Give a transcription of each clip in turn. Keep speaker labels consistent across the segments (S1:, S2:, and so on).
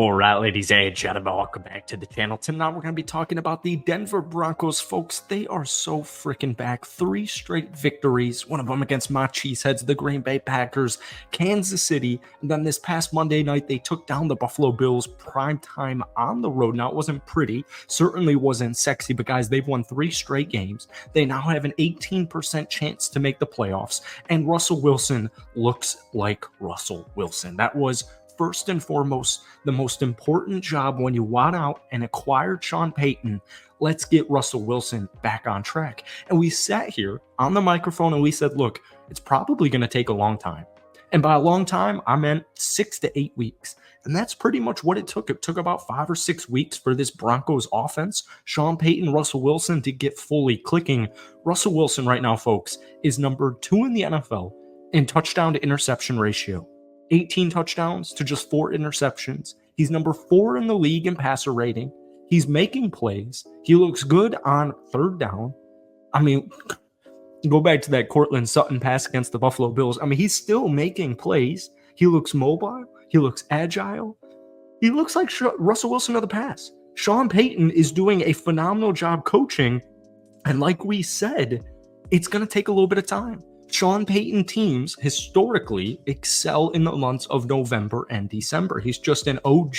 S1: All right, ladies and gentlemen, welcome back to the channel. Tonight we're going to be talking about the Denver Broncos, folks. They are so freaking back. 3 straight victories, one of them against my cheeseheads, the Green Bay Packers, Kansas City, and then this past Monday night, they took down the Buffalo Bills prime time on the road. Now, it wasn't pretty, certainly wasn't sexy, but guys, they've won 3 straight games. They now have an 18% chance to make the playoffs, and Russell Wilson looks like Russell Wilson. That was first and foremost the most important job when you went out and acquired Sean Payton. Let's get Russell Wilson back on track. And we sat here on the microphone and we said, look, it's probably going to take a long time. And by a long time, I meant 6 to 8 weeks. And that's pretty much what it took. It took about 5 or 6 weeks for this Broncos offense, Sean Payton, Russell Wilson, to get fully clicking. Russell Wilson right now, folks, is number 2 in the NFL in touchdown to interception ratio. 18 touchdowns to just 4 interceptions. He's number 4 in the league in passer rating. He's making plays. He looks good on third down. I mean, go back to that Cortland Sutton pass against the Buffalo Bills. I mean, he's still making plays. He looks mobile. He looks agile. He looks like Russell Wilson of the past. Sean Payton is doing a phenomenal job coaching. And like we said, it's going to take a little bit of time. Sean Payton teams historically excel in the months of November and December. He's just an OG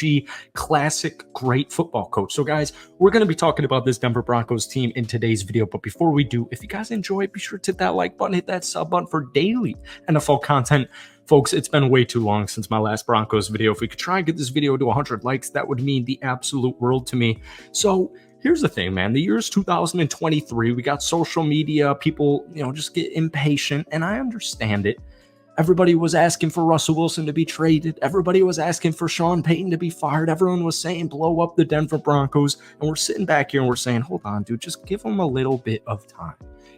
S1: classic great football coach. So guys, we're going to be talking about this Denver Broncos team in today's video. But before we do, if you guys enjoy it, be sure to hit that like button, hit that sub button for daily NFL content. Folks, it's been way too long since my last Broncos video. If we could try and get this video to 100 likes, that would mean the absolute world to me. So here's the thing, man. The year's 2023. We got social media. People, just get impatient, and I understand it. Everybody was asking for Russell Wilson to be traded. Everybody was asking for Sean Payton to be fired. Everyone was saying blow up the Denver Broncos. And we're sitting back here and we're saying, hold on, dude, just give them a little bit of time.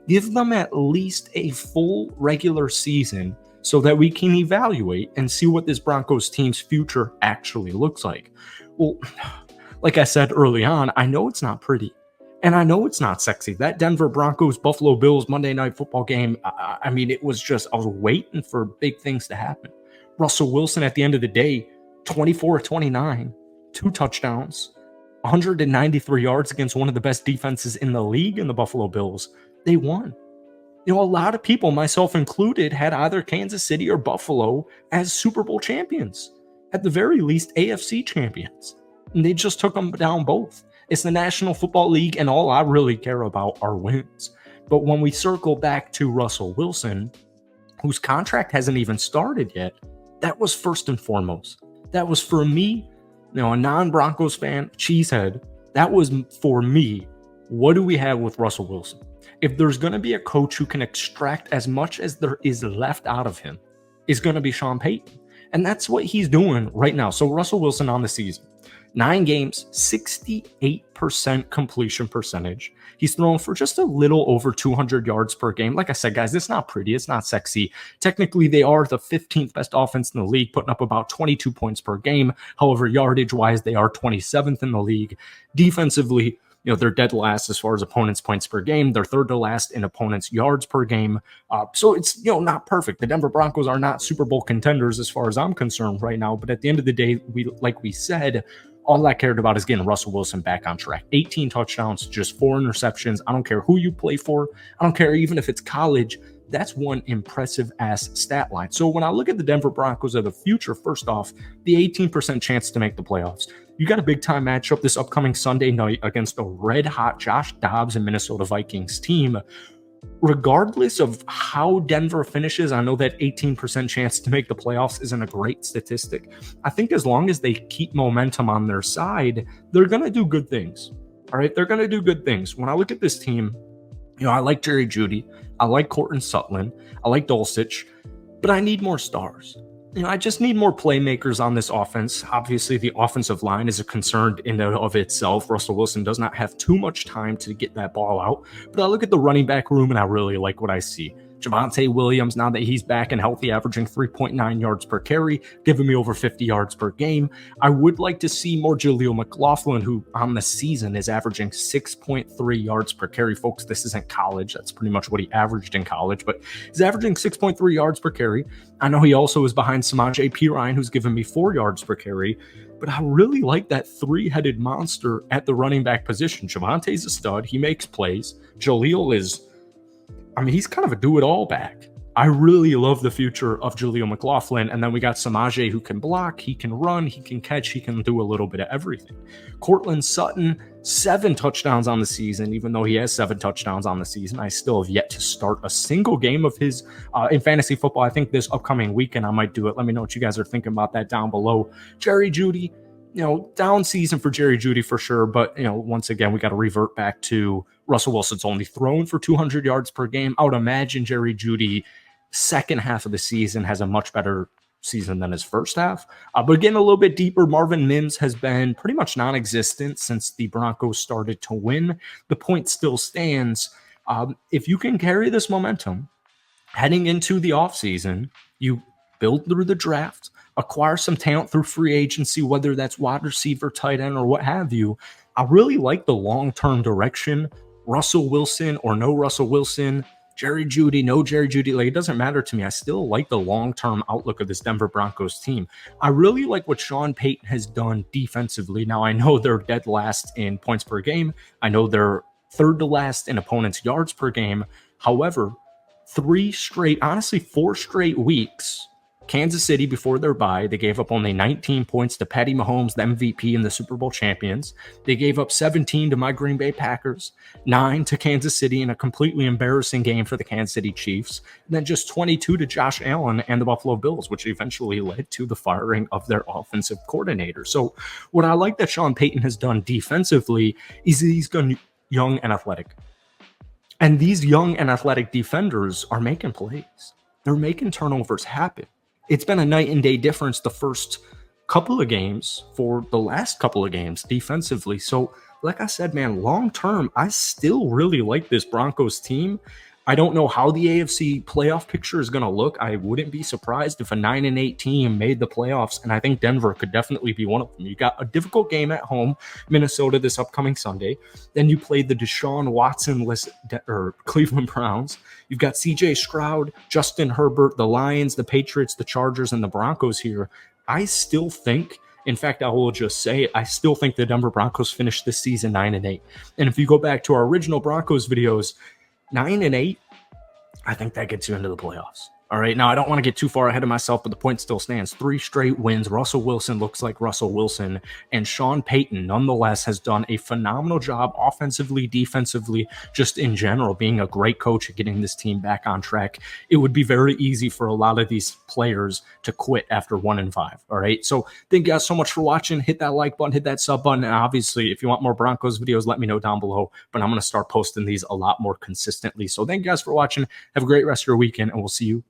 S1: Give them at least a full regular season so that we can evaluate and see what this Broncos team's future actually looks like. Well, like I said early on, I know it's not pretty, and I know it's not sexy. That Denver Broncos Buffalo Bills Monday Night Football game, I mean, it was just, I was waiting for big things to happen. Russell Wilson, at the end of the day, 24-29, 2 touchdowns, 193 yards against one of the best defenses in the league in the Buffalo Bills. They won. A lot of people, myself included, had either Kansas City or Buffalo as Super Bowl champions. At the very least, AFC champions. And they just took them down both. It's the National Football League, and all I really care about are wins. But when we circle back to Russell Wilson, whose contract hasn't even started yet, that was first and foremost. That was for me, a non-Broncos fan, cheesehead. That was for me. What do we have with Russell Wilson? If there's going to be a coach who can extract as much as there is left out of him, it's going to be Sean Payton. And that's what he's doing right now. So Russell Wilson on the season. 9 games, 68% completion percentage. He's thrown for just a little over 200 yards per game. Like I said, guys, it's not pretty. It's not sexy. Technically, they are the 15th best offense in the league, putting up about 22 points per game. However, yardage-wise, they are 27th in the league. Defensively, they're dead last as far as opponents' points per game. They're third to last in opponents' yards per game. So it's, not perfect. The Denver Broncos are not Super Bowl contenders as far as I'm concerned right now. But at the end of the day, like we said, all I cared about is getting Russell Wilson back on track. 18 touchdowns, just 4 interceptions. I don't care who you play for. I don't care even if it's college. That's one impressive-ass stat line. So when I look at the Denver Broncos of the future, first off, the 18% chance to make the playoffs. You got a big-time matchup this upcoming Sunday night against a red-hot Josh Dobbs and Minnesota Vikings team. Regardless of how Denver finishes, I know that 18% chance to make the playoffs isn't a great statistic. I think as long as they keep momentum on their side, they're going to do good things. All right, they're going to do good things. When I look at this team, I like Jerry Jeudy. I like Cortland Sutton. I like Dulcich. But I need more stars. I just need more playmakers on this offense. Obviously, the offensive line is a concern in and of itself. Russell Wilson does not have too much time to get that ball out. But I look at the running back room, and I really like what I see. Javonte Williams, now that he's back and healthy, averaging 3.9 yards per carry, giving me over 50 yards per game. I would like to see more Jaleel McLaughlin, who on the season is averaging 6.3 yards per carry. Folks, this isn't college. That's pretty much what he averaged in college, but he's averaging 6.3 yards per carry. I know he also is behind Samaje Perine, who's given me 4 yards per carry. but I really like that three-headed monster at the running back position. Javante's a stud. He makes plays. Jaleel is, I mean, he's kind of a do-it-all back. I really love the future of Jaleel McLaughlin. And then we got Samaje, who can block, he can run, he can catch, he can do a little bit of everything. Cortland Sutton, 7 touchdowns on the season. Even though he has 7 touchdowns on the season, I still have yet to start a single game of his in fantasy football. I think this upcoming weekend I might do it. Let me know what you guys are thinking about that down below. Jerry Jeudy, down season for Jerry Jeudy for sure. But, once again, we got to revert back to Russell Wilson's only thrown for 200 yards per game. I would imagine Jerry Jeudy second half of the season has a much better season than his first half. But again, a little bit deeper, Marvin Mims has been pretty much non-existent since the Broncos started to win. The point still stands. If you can carry this momentum heading into the offseason, you build through the draft, acquire some talent through free agency, whether that's wide receiver, tight end, or what have you. I really like the long-term direction. Russell Wilson or no Russell Wilson, Jerry Jeudy, no Jerry Jeudy, like, it doesn't matter to me. I still like the long-term outlook of this Denver Broncos team. I really like what Sean Payton has done defensively. Now, I know they're dead last in points per game. I know they're third to last in opponents' yards per game. However, 4 straight weeks, Kansas City, before their bye, they gave up only 19 points to Patty Mahomes, the MVP and the Super Bowl champions. They gave up 17 to my Green Bay Packers, 9 to Kansas City in a completely embarrassing game for the Kansas City Chiefs, and then just 22 to Josh Allen and the Buffalo Bills, which eventually led to the firing of their offensive coordinator. So what I like that Sean Payton has done defensively is he's gone young and athletic. And these young and athletic defenders are making plays. They're making turnovers happen. It's been a night and day difference the first couple of games for the last couple of games defensively. So, like I said, man, long term, I still really like this Broncos team. I don't know how the AFC playoff picture is going to look. I wouldn't be surprised if a 9-8 team made the playoffs, and I think Denver could definitely be one of them. You got a difficult game at home, Minnesota, this upcoming Sunday. Then you played the Deshaun Watson-less Cleveland Browns. You've got CJ Stroud, Justin Herbert, the Lions, the Patriots, the Chargers, and the Broncos here. I still think, in fact, I will just say, I still think the Denver Broncos finished this season 9-8. And if you go back to our original Broncos videos, 9-8, I think that gets you into the playoffs. All right. Now, I don't want to get too far ahead of myself, but the point still stands. 3 straight wins. Russell Wilson looks like Russell Wilson. And Sean Payton, nonetheless, has done a phenomenal job offensively, defensively, just in general, being a great coach at getting this team back on track. It would be very easy for a lot of these players to quit after 1-5. All right. So thank you guys so much for watching. Hit that like button, hit that sub button. And obviously, if you want more Broncos videos, let me know down below. But I'm going to start posting these a lot more consistently. So thank you guys for watching. Have a great rest of your weekend, and we'll see you